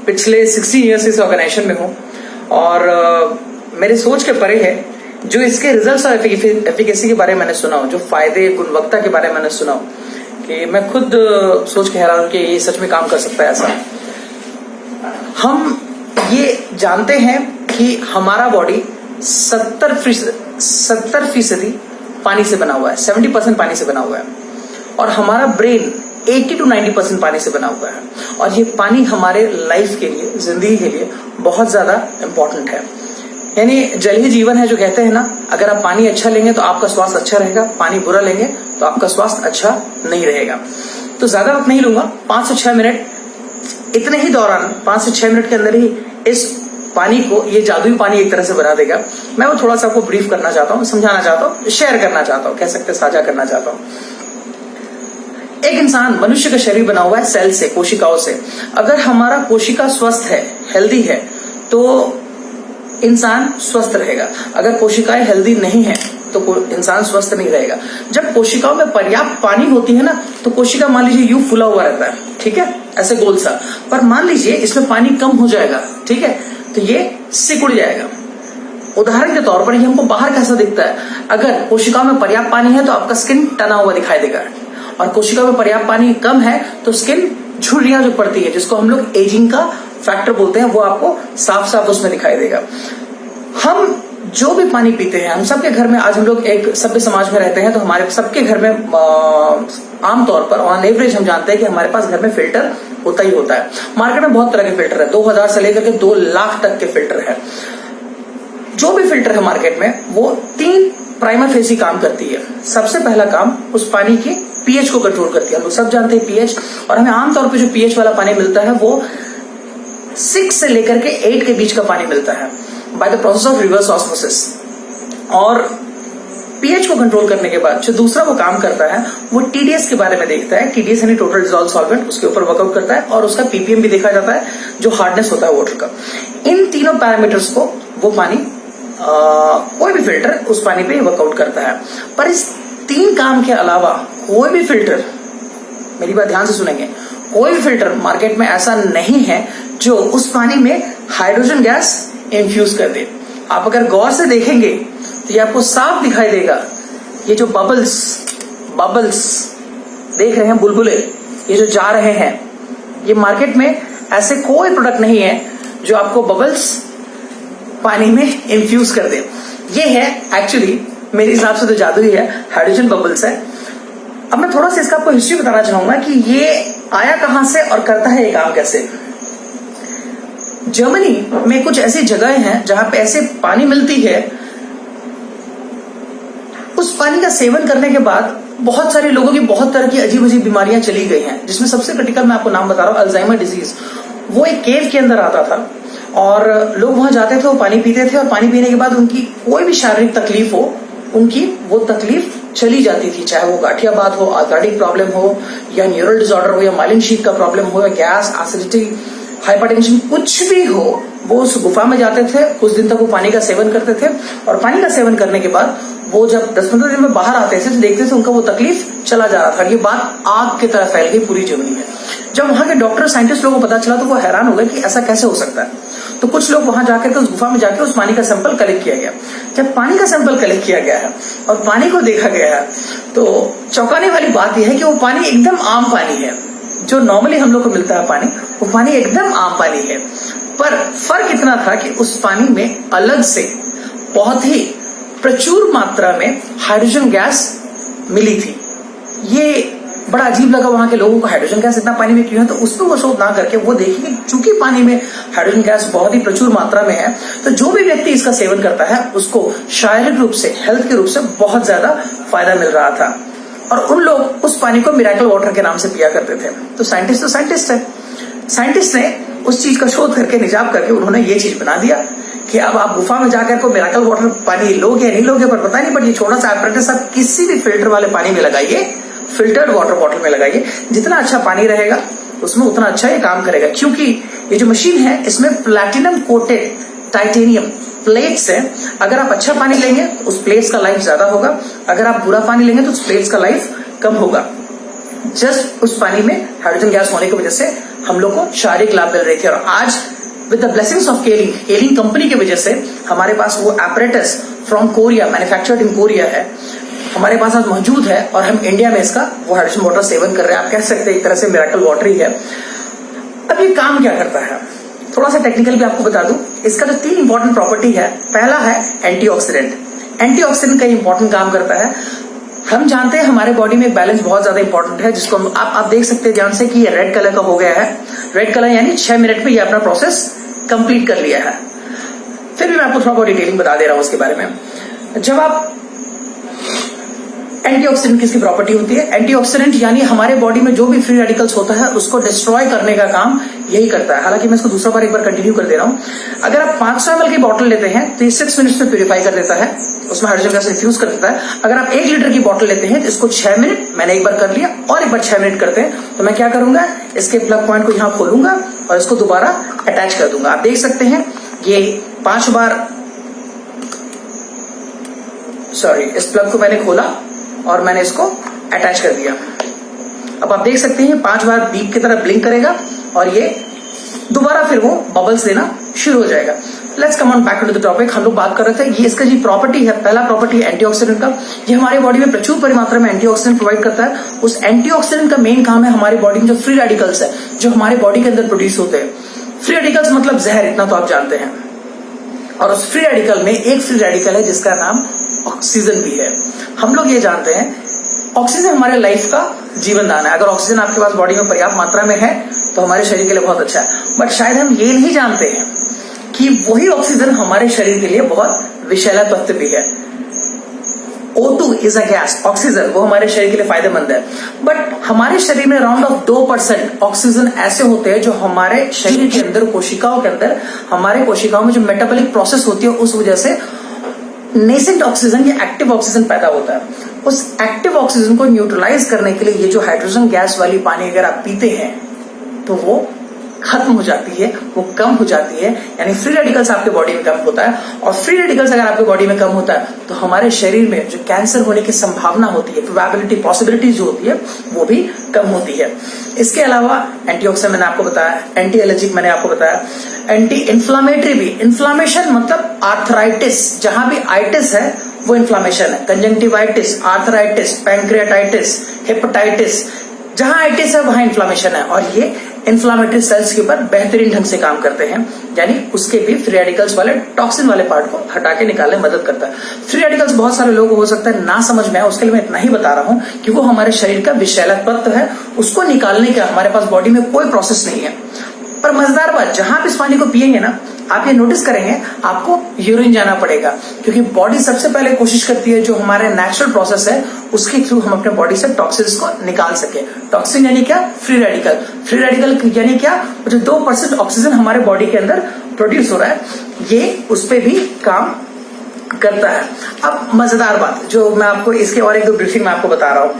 पिछले 16 ईयर्स इस ऑर्गेनाइजेशन में हूँ और मेरे सोच के परे है। जो इसके रिजल्ट्स और एफिकेसी के बारे में मैंने सुना हो, जो फायदे गुणवत्ता के बारे में मैंने सुना हो, कि मैं खुद सोच के हैरान हूं कि ये सच में काम कर सकता है ऐसा। हम ये जानते हैं कि हमारा बॉडी 70% पानी से बना हुआ है, 70% पानी से बना हुआ है, और हमारा ब्रेन 80 to 90% पानी से बना हुआ है। और ये पानी हमारे लाइफ के लिए, जिंदगी के लिए बहुत ज्यादा इंपॉर्टेंट है। यानी जल ही जीवन है जो कहते हैं ना, अगर आप पानी अच्छा लेंगे तो आपका स्वास्थ्य अच्छा रहेगा, पानी बुरा लेंगे तो आपका स्वास्थ्य अच्छा नहीं रहेगा। तो ज्यादा वक्त नहीं लूंगा, 5 से 6 मिनट, इतने ही दौरान 5 से 6 मिनट के अंदर ही इस पानी को, ये जादुई पानी एक तरह से बना देगा। मैं वो थोड़ा सा आपको ब्रीफ करना चाहता हूँ, समझाना चाहता हूँ, शेयर करना चाहता हूँ, कह सकते साझा करना चाहता हूँ। एक इंसान, मनुष्य का शरीर बना हुआ है सेल से, कोशिकाओं से। अगर हमारा कोशिका स्वस्थ है, हेल्दी है, तो इंसान स्वस्थ रहेगा। अगर कोशिकाएं हेल्दी नहीं है तो इंसान स्वस्थ नहीं रहेगा। जब कोशिकाओं में पर्याप्त पानी होती है ना, तो कोशिका मान लीजिए यूं फुला हुआ रहता है, ठीक है, ऐसे गोल सा। पर मान लीजिए इसमें पानी कम हो जाएगा, ठीक है, तो ये सिकुड़ जाएगा। उदाहरण के तौर पर ये हमको बाहर कैसा दिखता है, अगर कोशिकाओं में पर्याप्त पानी है तो आपका स्किन तना हुआ दिखाई देगा, और कोशिकाओं में पर्याप्त पानी कम है तो स्किन झुर्रियां जो पड़ती है, जिसको हम लोग एजिंग का फैक्टर बोलते हैं, वो आपको साफ साफ उसमें दिखाई देगा। हम जो भी पानी पीते हैं, हम सबके घर में, आज हम लोग एक सभ्य समाज में रहते हैं, तो हमारे सबके घर में आमतौर पर ऑन एवरेज हम जानते हैं कि हमारे पास घर में फिल्टर होता ही होता है। मार्केट में बहुत तरह के फिल्टर है, 2000 से लेकर के 2 लाख तक के फिल्टर है। जो भी फिल्टर है मार्केट में, वो 3 प्राइमर फेसी काम करती है। सबसे पहला काम उस पानी के पीएच को कंट्रोल करती है। हम लोग सब जानते हैं पीएच, और हमें आमतौर पर जो पीएच वाला पानी मिलता है वो 6 से लेकर के 8 के बीच का पानी मिलता है by the process of reverse osmosis. और पीएच को कंट्रोल करने के बाद जो दूसरा वो काम करता है, वो टीडीएस के बारे में देखता है। टीडीएस यानी टोटल डिसॉल्व सॉल्वेंट, उसके ऊपर वर्कआउट करता है, और उसका पीपीएम भी देखा जाता है, जो हार्डनेस होता है वाटर का। इन तीनों पैरामीटर्स को वो पानी, कोई भी फिल्टर उस पानी पे वर्कआउट करता है। पर इस 3 काम के अलावा कोई भी फिल्टर, मेरी बात ध्यान से सुनेंगे, कोई भी फिल्टर मार्केट में ऐसा नहीं है जो उस पानी में हाइड्रोजन गैस इन्फ्यूज कर दे। आप अगर गौर से देखेंगे तो ये आपको साफ दिखाई देगा, ये जो बबल्स देख रहे हैं, बुलबुले ये जो जा रहे हैं, ये मार्केट में ऐसे कोई प्रोडक्ट नहीं है जो आपको बबल्स पानी में इन्फ्यूज कर दे। ये है एक्चुअली, मेरे हिसाब से तो जादू ही है, हाइड्रोजन बबल्स है। अब मैं थोड़ा सा इसका आपको हिस्ट्री बताना चाहूंगा कि ये आया कहां से और करता है ये काम कैसे। जर्मनी में कुछ ऐसी जगहें हैं जहां पे ऐसे पानी मिलती है, उस पानी का सेवन करने के बाद बहुत सारे लोगों की बहुत तरह की अजीब अजीब बीमारियां चली गई हैं, जिसमें सबसे क्रिटिकल मैं आपको नाम बता रहा हूं, अल्जाइमर डिजीज। वो एक केव के अंदर आता था और लोग वहां जाते थे, वो पानी पीते थे, और पानी पीने के बाद उनकी कोई भी शारीरिक तकलीफ हो, उनकी वो तकलीफ चली जाती थी। चाहे वो गाठियाबात हो, आर्थराइटिक प्रॉब्लम हो, या न्यूरल डिसऑर्डर हो, या माइलिन शीथ का प्रॉब्लम हो, या गैस, एसिडिटी, हाइपरटेंशन, कुछ भी हो, वो उस गुफा में जाते थे। कुछ दिन तक वो पानी का सेवन करते थे, और पानी का सेवन करने के बाद वो जब 10-15 दिन में बाहर आते थे तो देखते थे उनका वो तकलीफ चला जा रहा था। ये बात आग की तरह फैल गई पूरी जर्मनी में। जब वहां के डॉक्टर, साइंटिस्ट लोगों को पता चला तो वो हैरान हो गए कि ऐसा कैसे हो सकता है। तो कुछ लोग वहां जाकर के उस गुफा में जाकर उस पानी का सैंपल कलेक्ट किया गया। जब पानी का सैंपल कलेक्ट किया गया है और पानी को देखा गया है, तो चौंकाने वाली बात यह है कि वो पानी एकदम आम पानी है। जो नॉर्मली हम लोग को मिलता है पानी, वो पानी एकदम आम पानी है। पर फर्क इतना था कि उस पानी में अलग से बहुत ही प्रचुर मात्रा में हाइड्रोजन गैस मिली थी। ये बड़ा अजीब लगा वहां के लोगों को, हाइड्रोजन गैस इतना पानी में क्यों है। तो उस पर वो शोध ना करके वो देखी कि चूंकि पानी में हाइड्रोजन गैस बहुत ही प्रचुर मात्रा में है, तो जो भी व्यक्ति इसका सेवन करता है उसको शारीरिक रूप से, हेल्थ के रूप से बहुत ज्यादा फायदा मिल रहा था। और उन लोग उस पानी को मिरेकल वाटर के नाम से पिया करते थे। तो साइंटिस्ट है, साइंटिस्ट ने उस चीज का शोध करके, निजात करके उन्होंने ये चीज बना दिया कि अब आप गुफा में जाकर को मिरेकल वाटर पानी लोगे या नहीं लोगे पर पता नहीं, बट ये छोटा सा एपरेटस आप किसी भी फिल्टर वाले पानी में लगाइए, फिल्टर्ड वाटर बॉटल में लगाइए, जितना अच्छा पानी रहेगा उसमें उतना अच्छा ये काम करेगा। क्योंकि ये जो मशीन है इसमें प्लैटिनम कोटेड टाइटेनियम प्लेट्स है। अगर आप अच्छा पानी लेंगे तो उस प्लेट्स का लाइफ ज्यादा होगा, अगर आप बुरा पानी लेंगे तो उस प्लेट्स का लाइफ कम होगा। जस्ट उस पानी में हाइड्रोजन गैस होने की वजह से हम लोग को शारीरिक लाभ मिल रही थी। और आज with the blessings of केलिंग company की वजह से हमारे पास वो apparatus from Korea, manufactured in Korea है, हमारे पास आज मौजूद है और हम इंडिया में इसका वो हाइड्रोजन वाटर सेवन कर रहे हैं। आप कह सकते हैं एक तरह से मिरेकल वाटर ही है। अब ये काम क्या करता है, थोड़ा सा टेक्निकल भी आपको बता दूं। इसका जो 3 इंपॉर्टेंट प्रॉपर्टी है, पहला है एंटीऑक्सीडेंट। एंटीऑक्सीडेंट का इंपॉर्टेंट काम करता है। हम जानते हैं हमारे बॉडी में बैलेंस बहुत ज्यादा इंपॉर्टेंट है, जिसको आप देख सकते हैं ध्यान से कि ये रेड कलर का हो गया है। रेड कलर यानी 6 मिनट में ये अपना प्रोसेस कंप्लीट कर लिया है। फिर भी मैं आपको थोड़ा बहुत डिटेलिंग बता दे रहा हूं उसके बारे में। जब आप एंटीऑक्सीडेंट किसकी प्रॉपर्टी होती है, एंटीऑक्सीडेंट यानी हमारे बॉडी में जो भी फ्री रेडिकल्स होता है उसको डिस्ट्रॉय करने का काम यही करता है। हालांकि मैं इसको दूसरा बार एक बार कंटिन्यू कर दे रहा हूं। अगर आप 500 ml की बॉटल लेते हैं तो ये 6 मिनट्स में प्यूरिफाई कर देता है, उसमें हाइड्रोजन गैस इन्फ्यूज कर देता है। अगर आप 1 लीटर की बॉटल लेते हैं तो इसको 6 मिनट, मैंने एक बार कर लिया और एक बार 6 मिनट करते हैं, तो मैं क्या करूंगा, इसके प्लग पॉइंट को यहां खोलूंगा और इसको दोबारा अटैच कर दूंगा। आप देख सकते हैं ये 5 बार, इस प्लग को मैंने खोला और मैंने इसको अटैच कर दिया। अब आप देख सकते हैं 5 बार बीप की तरह ब्लिंक करेगा और ये दोबारा फिर वो बबल्स देना शुरू हो जाएगा। Let's come on back to the topic. हम लोग बात कर रहे थे ये इसका जी प्रॉपर्टी है, पहला प्रॉपर्टी है एंटीऑक्सीडेंट का। ये हमारी बॉडी में प्रचुर परिमात्रा में एंटीऑक्सीडेंट प्रोवाइड करता है। उस एंटीऑक्सीडेंट का मेन काम है हमारी बॉडी में जो फ्री रेडिकल्स है, जो हमारे बॉडी के अंदर प्रोड्यूस होते हैं। फ्री रेडिकल्स मतलब जहर, इतना तो आप जानते हैं। और उस फ्री रेडिकल में एक फ्री रेडिकल है जिसका नाम ऑक्सीजन भी है। हम लोग ये जानते हैं ऑक्सीजन हमारे लाइफ का जीवन दान है। अगर ऑक्सीजन आपके पास बॉडी में पर्याप्त मात्रा में है तो हमारे शरीर के लिए बहुत अच्छा है। बट शायद हम ये नहीं जानते हैं कि वही ऑक्सीजन हमारे शरीर के लिए बहुत विषैला तत्व भी है। O2 is a gas, oxygen वो हमारे शरीर के लिए फायदेमंद है। बट हमारे शरीर में अराउंड ऑफ 2% ऑक्सीजन ऐसे होते हैं जो हमारे शरीर के अंदर, कोशिकाओं के अंदर, हमारे कोशिकाओं में जो मेटाबॉलिक प्रोसेस होती है उस वजह से नेसेंट ऑक्सीजन या एक्टिव ऑक्सीजन पैदा होता है। उस एक्टिव ऑक्सीजन को न्यूट्रलाइज करने के लिए ये जो हाइड्रोजन गैस वाली पानी अगर आप पीते हैं तो वो खत्म हो जाती है, वो कम हो जाती है। यानी फ्री रेडिकल्स आपके बॉडी में कम होता है। और फ्री रेडिकल्स अगर आपके बॉडी में कम होता है तो हमारे शरीर में जो कैंसर होने की संभावना होती है, प्रोबेबिलिटी, पॉसिबिलिटीज जो होती है वो भी कम होती है। इसके अलावा एंटीऑक्सीडेंट मैंने आपको बताया, एंटी एलर्जिक मैंने आपको बताया, एंटी इन्फ्लामेटरी भी। इन्फ्लामेशन मतलब आर्थराइटिस, जहां भी आइटिस है वो इन्फ्लामेशन है। कंजंक्टिवाइटिस, आर्थराइटिस, पैंक्रियाटाइटिस, हेपेटाइटिस, जहां आइटिस है वहां इन्फ्लामेशन है। और ये इन्फ्लामेटरी सेल्स के ऊपर बेहतरीन ढंग से काम करते हैं, यानी उसके भी फ्री रेडिकल्स वाले, टॉक्सिन वाले पार्ट को हटा के निकालने में मदद करता है। फ्री रेडिकल्स बहुत सारे लोगों को हो सकता है ना समझ में आए, उसके लिए मैं इतना ही बता रहा हूं कि वो हमारे शरीर का विषैला तत्व है, उसको निकालने का हमारे पास बॉडी में कोई प्रोसेस नहीं है। पर मजेदार बात, जहां आप इस पानी को पिएंगे ना, आप ये नोटिस करेंगे आपको यूरिन जाना पड़ेगा, क्योंकि बॉडी सबसे पहले कोशिश करती है जो हमारे नेचुरल प्रोसेस है उसके थ्रू हम अपने बॉडी से टॉक्सिन्स को निकाल सके। टॉक्सिन यानी क्या, फ्री रेडिकल। फ्री रेडिकल यानी क्या, जो 2% ऑक्सीजन हमारे बॉडी के अंदर प्रोड्यूस हो रहा है, ये उस पर भी काम करता है। अब मजेदार बात जो मैं आपको इसके और एक दो ब्रीफिंग में आपको बता रहा हूं,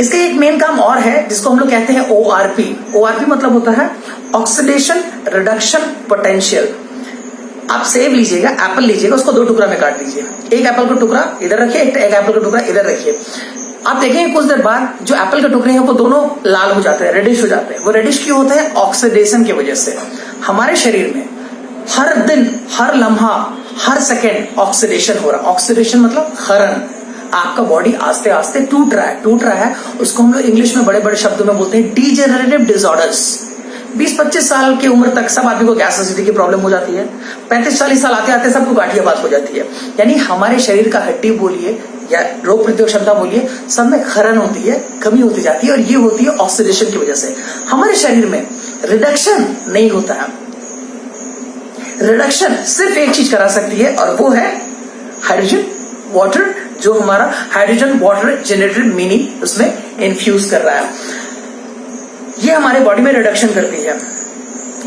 इसका एक मेन काम और है जिसको हम लोग कहते हैं ORP। ORP मतलब होता है ऑक्सीडेशन रिडक्शन पोटेंशियल। आप सेब लीजिएगा, एप्पल लीजिएगा, उसको 2 टुकड़ा में काट दीजिए। एक एप्पल का टुकड़ा इधर रखिए, एक एप्पल का टुकड़ा इधर रखिए। आप देखेंगे कुछ देर बाद जो एप्पल के टुकड़े हैं वो दोनों लाल हो जाते हैं, रेडिश हो जाते हैं। वो रेडिश क्यों होते हैं, ऑक्सीडेशन की वजह से। हमारे शरीर में हर दिन, हर लम्हा, हर सेकेंड ऑक्सीडेशन हो रहा है। ऑक्सीडेशन मतलब क्षरण। आपका बॉडी आस्ते आस्ते टूट रहा है। उसको हम लोग इंग्लिश में बड़े बड़े शब्दों में बोलते हैं डीजेनरेटिव डिसऑर्डर्स। 20-25 साल की उम्र तक सब आदमी को गैस एसिडिटी की प्रॉब्लम हो जाती है। 35-40 साल आते आते सबको गांठियाबात हो जाती है। यानी हमारे शरीर का हड्डी बोलिए या रोग प्रतिरोधक क्षमता बोलिए, सब में क्षरण होती है, कमी होती जाती है। और ये होती है ऑक्सीडेशन की वजह से। हमारे शरीर में रिडक्शन नहीं होता है। रिडक्शन सिर्फ एक चीज करा सकती है और वो है हाइड्रोजन वाटर, जो हमारा हाइड्रोजन वाटर जेनरेटेड मीनिंग उसमें इन्फ्यूज कर रहा है। ये हमारे बॉडी में रिडक्शन करती है।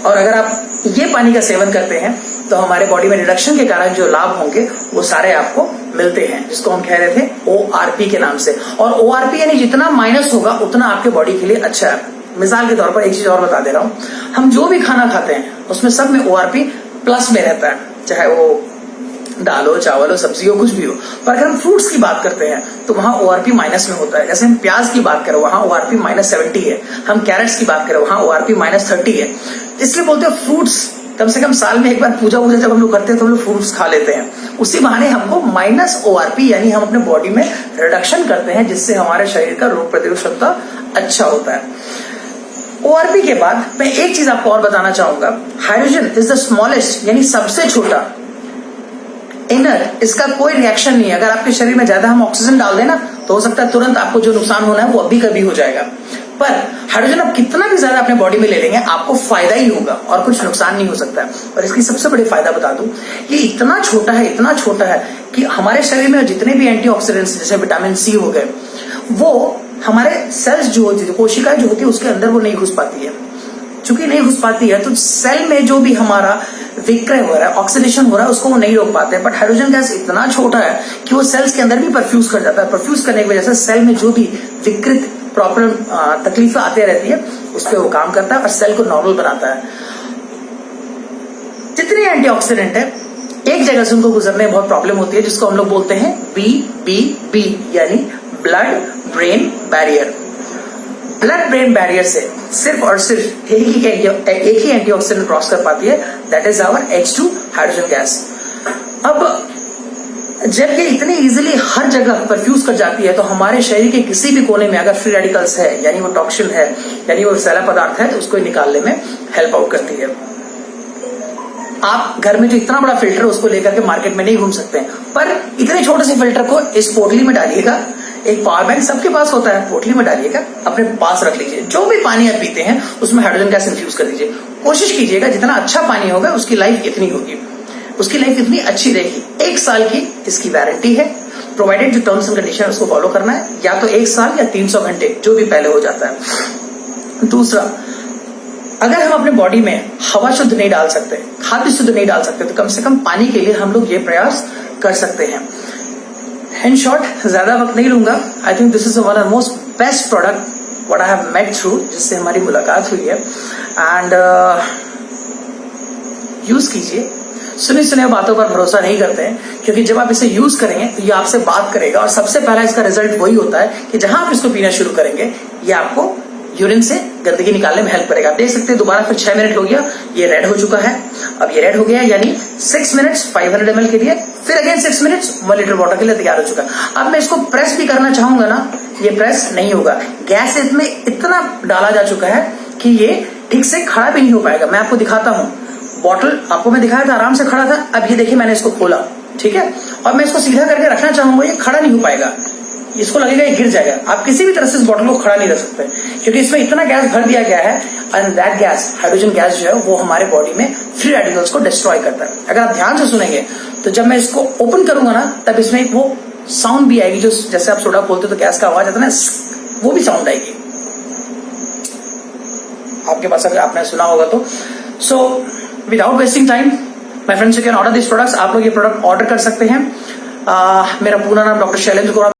और अगर आप ये पानी का सेवन करते हैं तो हमारे बॉडी में रिडक्शन के कारण जो लाभ होंगे वो सारे आपको मिलते हैं, जिसको हम कह रहे थे ORP के नाम से। और ORP यानी जितना माइनस होगा उतना आपके बॉडी के लिए अच्छा है। मिसाल के तौर पर एक चीज और बता दे रहा हूं, हम जो भी खाना खाते हैं उसमें सब में ORP प्लस में रहता है, चाहे वो दाल हो, चावल हो, सब्जी हो, कुछ भी हो। पर अगर हम फ्रूट्स की बात करते हैं तो वहां ओआरपी माइनस में होता है। जैसे हम प्याज की बात करें वहां ओआरपी -70 है, हम कैरेट्स की बात करें वहां ओआरपी -30 है। इसलिए बोलते हैं फ्रूट्स कम से कम साल में एक बार पूजा वूजा जब हम लोग करते हैं तो हम लोग फ्रूट्स खा लेते हैं। उसी बहाने हमको माइनस ओआरपी यानी हम अपने बॉडी में रिडक्शन करते हैं, जिससे हमारे शरीर का रोग प्रतिरोधक क्षमता अच्छा होता है। ओआरपी के बाद मैं एक चीज आपको और बताना चाहूंगा, हाइड्रोजन इज द स्मॉलेस्ट यानी सबसे छोटा इनर, इसका कोई रिएक्शन नहीं है। अगर आपके शरीर में ज्यादा हम ऑक्सीजन डाल देना तो हो सकता है तुरंत आपको जो नुकसान होना है वो अभी कभी हो जाएगा। पर हाइड्रोजन आप कितना भी ज्यादा अपने बॉडी में ले लेंगे आपको फायदा ही होगा और कुछ नुकसान नहीं हो सकता है। और इसकी सबसे बड़ी फायदा बता दूं, ये इतना छोटा है, इतना छोटा है कि हमारे शरीर में जितने भी एंटीऑक्सीडेंट्स जैसे विटामिन सी हो गए, वो हमारे सेल्स जो होती है, कोशिकाएं जो होती है उसके अंदर वो नहीं घुस पाती है। चूंकि नहीं घुस पाती है तो सेल में जो भी हमारा विक्रय हो रहा है, ऑक्सीडेशन हो रहा है, उसको वो नहीं रोक पाते। बट हाइड्रोजन गैस इतना छोटा है कि वो सेल्स के अंदर भी परफ्यूज कर जाता है। परफ्यूज करने की वजह से सेल में जो भी विकृत प्रॉब्लम तकलीफें आते रहती है उस पर वो काम करता है और सेल को नॉर्मल बनाता है। जितने एंटीऑक्सीडेंट है एक जगह से उनको गुजरने में बहुत प्रॉब्लम होती है, जिसको हम लोग बोलते हैं BBB यानी blood brain barrier. Blood brain barrier से सिर्फ और सिर्फ एक ही एंटीऑक्सीडेंट क्रॉस कर पाती है, that is our H2 hydrogen gas. अब जब ये इतनी इजीली हर जगह परफ्यूज कर जाती है तो हमारे शरीर के किसी भी कोने में अगर फ्री रेडिकल्स है यानी वो टॉक्सिन है यानी वो विषैला पदार्थ है तो उसको निकालने में हेल्प आउट करती है। आप घर में जो इतना बड़ा फिल्टर है उसको लेकर के मार्केट में नहीं घूम सकते हैं, पर इतने छोटे से फिल्टर को इस पोटली में डालिएगा, एक पावर बैंक सबके पास होता है, पोटली में डालिएगा, अपने पास रख लीजिए। जो भी पानी आप पीते हैं उसमें हाइड्रोजन गैस इन्फ्यूज कर दीजिए। कोशिश कीजिएगा जितना अच्छा पानी होगा उसकी लाइफ इतनी होगी, उसकी लाइफ इतनी अच्छी रहेगी। 1 साल की इसकी वारंटी है, प्रोवाइडेड जो टर्म्स एंड कंडीशन उसको फॉलो करना है, या तो 1 साल या 300 घंटे जो भी पहले हो जाता है। दूसरा, अगर हम अपने बॉडी में हवा शुद्ध नहीं डाल सकते, खाद्य शुद्ध नहीं डाल सकते, तो कम से कम पानी के लिए हम लोग ये प्रयास कर सकते हैं। इन शॉर्ट, ज्यादा वक्त नहीं लूंगा। I think this is one of most best product what I have met through, जिससे हमारी मुलाकात हुई है। एंड यूज कीजिए। सुनी सुने बातों पर भरोसा नहीं करते हैं, क्योंकि जब आप इसे यूज करेंगे तो ये आपसे बात करेगा और सबसे पहला इसका रिजल्ट वही होता है कि जहां आप इसको पीना शुरू करेंगे ये आपको यूरिन से गंदगी निकालने में हेल्प करेगा। आप देख सकते हैं दोबारा फिर 6 मिनट हो गया, ये रेड हो चुका है। अब ये रेड हो गया यानी 6 मिनट्स 500 ml के लिए, फिर अगेन 6 मिनट्स 1 लीटर वाटर के लिए तैयार हो चुका है। अब मैं इसको प्रेस भी करना चाहूंगा ना, ये प्रेस नहीं होगा। गैस इसमें इतना डाला जा चुका है कि ये ठीक से खड़ा भी नहीं हो पाएगा। मैं आपको दिखाता हूं, बॉटल आपको मैं दिखाया था आराम से खड़ा था। अब ये देखिए मैंने इसको खोला, ठीक है, और मैं इसको सीधा करके रखना चाहूंगा, ये खड़ा नहीं हो पाएगा, इसको लगेगा ये गिर जाएगा। आप किसी भी तरह से इस बॉटल को खड़ा नहीं रख सकते, क्योंकि इसमें इतना गैस भर दिया गया है। And that gas, hydrogen gas जो है वो हमारे बॉडी में फ्री रेडिकल्स को डिस्ट्रॉय करता है। अगर आप ध्यान से सुनेंगे तो जब मैं इसको ओपन करूंगा ना तब इसमें एक वो साउंड भी आएगी, जो जैसे आप सोडा खोलते तो गैस का आवाज आता है ना, वो भी साउंड आएगी आपके पास, अगर आपने सुना होगा तो। So without wasting time my friends, you can order this products. आप लोग ये प्रोडक्ट ऑर्डर कर सकते हैं। मेरा पूरा नाम डॉक्टर शैलेंद्र कुमार